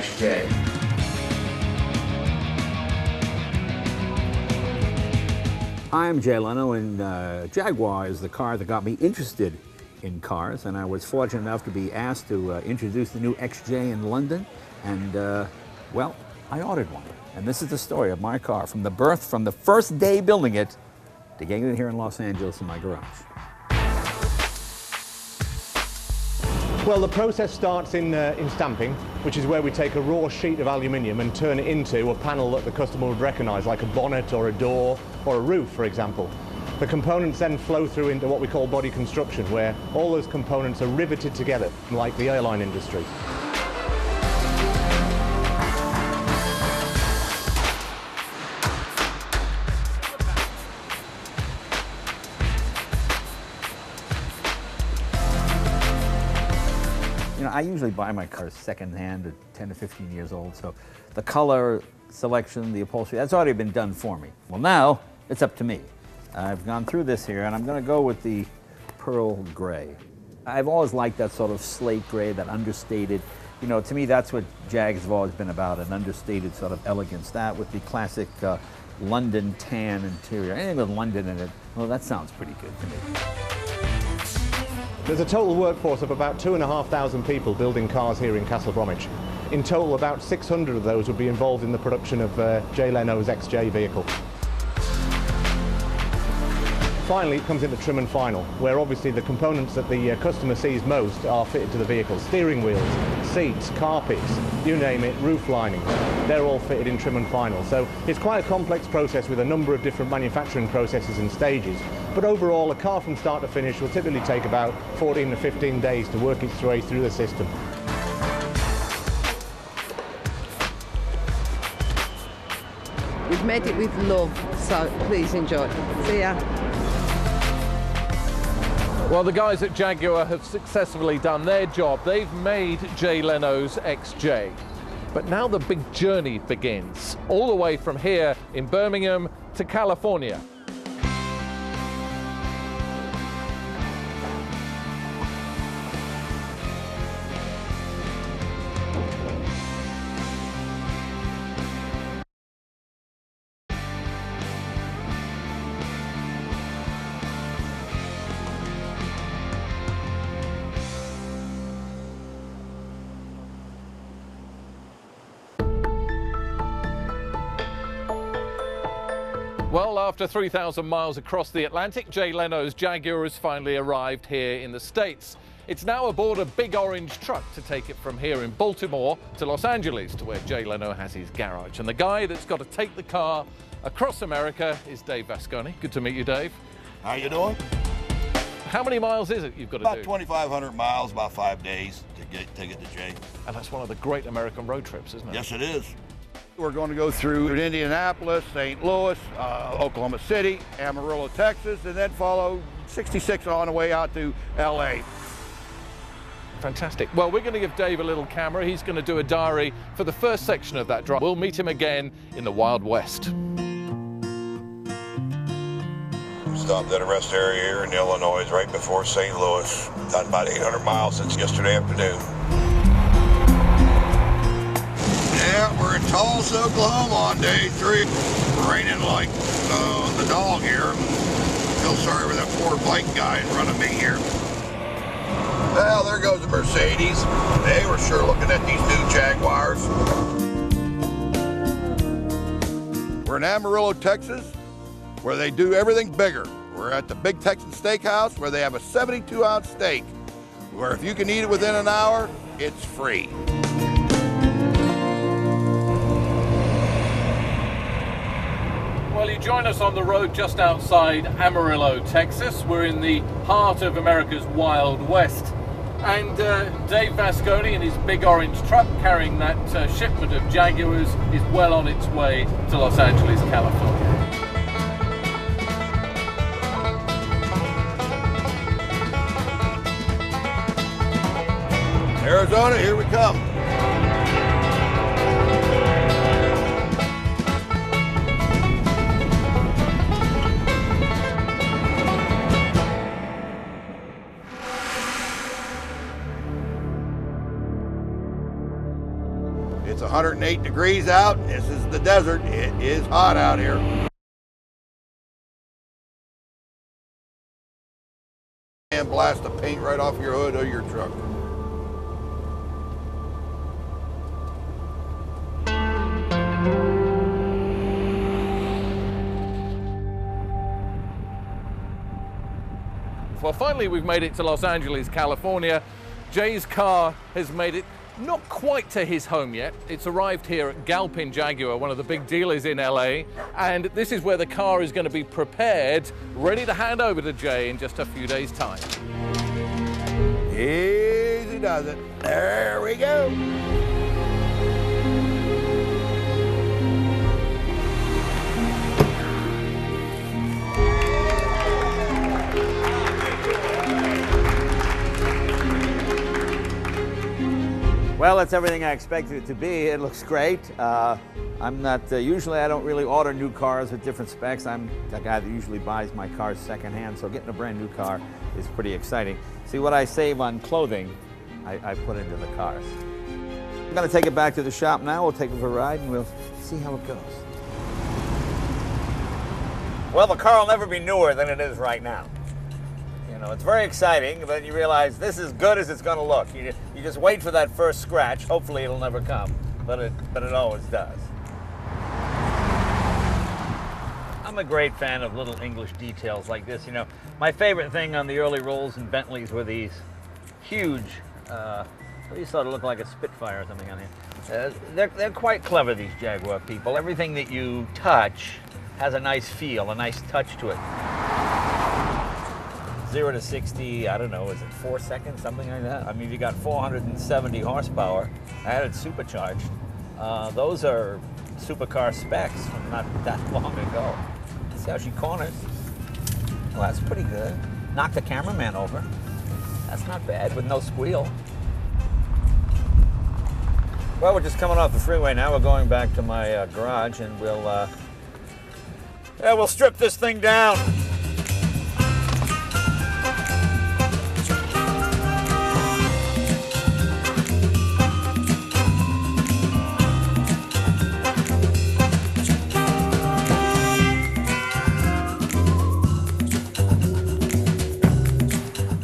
XJ. I'm Jay Leno, and Jaguar is the car that got me interested in cars, and I was fortunate enough to be asked to introduce the new XJ in London, and well, I ordered one. And this is the story of my car, from the birth, from the first day building it, to getting it here in Los Angeles in my garage. Well, the process starts in stamping, which is where we take a raw sheet of aluminium and turn it into a panel that the customer would recognise, like a bonnet or a door or a roof, for example. The components then flow through into what we call body construction, where all those components are riveted together, like the airline industry. You know, I usually buy my cars secondhand at 10 to 15 years old, so the color selection, the upholstery, that's already been done for me. Well, now it's up to me. I've gone through this here, and I'm going to go with the pearl gray. I've always liked that sort of slate gray, that understated, you know, to me that's what Jags have always been about, an understated sort of elegance. That with the classic London tan interior, anything with London in it, well, that sounds pretty good to me. There's a total workforce of about 2,500 people building cars here in Castle Bromwich. In total, about 600 of those would be involved in the production of Jay Leno's XJ vehicle. Finally, it comes into trim and final, where obviously the components that the customer sees most are fitted to the vehicle. Steering wheels, seats, carpets, you name it, roof linings, they're all fitted in trim and final. So it's quite a complex process with a number of different manufacturing processes and stages. But overall, a car from start to finish will typically take about 14 to 15 days to work its way through the system. We've made it with love, so please enjoy. See ya. Well, the guys at Jaguar have successfully done their job. They've made Jay Leno's XJ. But now the big journey begins, all the way from here in Birmingham to California. Well, after 3,000 miles across the Atlantic, Jay Leno's Jaguar has finally arrived here in the States. It's now aboard a big orange truck to take it from here in Baltimore to Los Angeles, to where Jay Leno has his garage. And the guy that's got to take the car across America is Dave Vasconi. Good to meet you, Dave. How you doing? How many miles is it you've got to do? About 2,500 miles, about 5 days to take it to Jay. And that's one of the great American road trips, isn't it? Yes, it is. We're going to go through Indianapolis, St. Louis, Oklahoma City, Amarillo, Texas, and then follow 66 on the way out to LA. Fantastic. Well, we're going to give Dave a little camera. He's going to do a diary for the first section of that drive. We'll meet him again in the Wild West. Stopped at a rest area here in Illinois, right before St. Louis. Done about 800 miles since yesterday afternoon. Yeah, we're in Tulsa, Oklahoma on day 3. Raining like the dog here. Feel sorry for that poor bike guy in front of me here. Well, there goes the Mercedes. They were sure looking at these new Jaguars. We're in Amarillo, Texas, where they do everything bigger. We're at the Big Texan Steakhouse, where they have a 72-ounce steak, where if you can eat it within an hour, it's free. Well, you join us on the road just outside Amarillo, Texas. We're in the heart of America's Wild West. And Dave Vasconi in his big orange truck carrying that shipment of Jaguars is well on its way to Los Angeles, California. Arizona, here we come. 108 degrees out. This is the desert. It is hot out here. And blast the paint right off your hood of your truck. Well, finally we've made it to Los Angeles, California. Jay's car has made it not quite to his home yet. It's arrived here at Galpin Jaguar, one of the big dealers in LA, and this is where the car is going to be prepared, ready to hand over to Jay in just a few days' time. Easy does it. There we go. Well, it's everything I expected it to be. It looks great. I'm not, usually I don't really order new cars with different specs. I'm the guy that usually buys my cars secondhand, so getting a brand new car is pretty exciting. See, what I save on clothing, I put into the cars. I'm gonna take it back to the shop now. We'll take it for a ride and we'll see how it goes. Well, the car will never be newer than it is right now. You know, it's very exciting, but then you realize this is as good as it's going to look. You just wait for that first scratch. Hopefully it'll never come, but it always does. I'm a great fan of little English details like this. You know, my favorite thing on the early Rolls and Bentleys were these huge, these sort of look like a Spitfire or something on here. They're quite clever, these Jaguar people. Everything that you touch has a nice feel, a nice touch to it. 0 to 60, I don't know, is it 4 seconds, something like that? I mean, you got 470 horsepower, added supercharged. Those are supercar specs from not that long ago. See how she corners? Well, that's pretty good. Knocked the cameraman over. That's not bad, with no squeal. Well, we're just coming off the freeway now. We're going back to my garage, and we'll strip this thing down.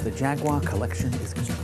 The Jaguar collection is complete.